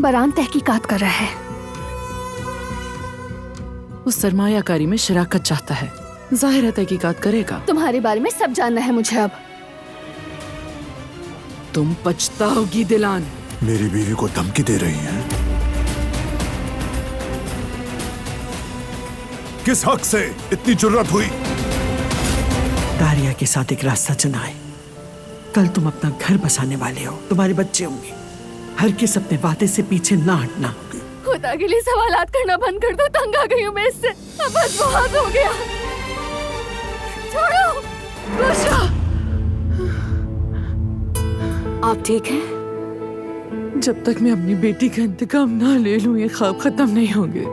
बरान तहकीकात कर रहा है। उस सरमायाकारी में शराकत चाहता है, जाहिर है तहकीकात करेगा। तुम्हारे बारे में सब जानना है मुझे अब। तुम पछताओगी दिलान। मेरी बीवी को धमकी दे रही हैं? किस हक से इतनी जुर्रत हुई? दारिया के साथ एक रास्ता चुनाए। कल तुम अपना घर बसाने वाले हो, तुम्हारे बच्चे होंगे। हर किस अपने वादे से पीछे ना हटना। खुदा के लिए सवालात करना बंद कर दो, तंग आ गई हूँ मैं इससे। अब बस बहुत हो गया, छोड़ो। गोशा, आप ठीक हैं? जब तक मैं अपनी बेटी का इंतकाम ना ले लूं, ये ख्वाब खत्म नहीं होंगे।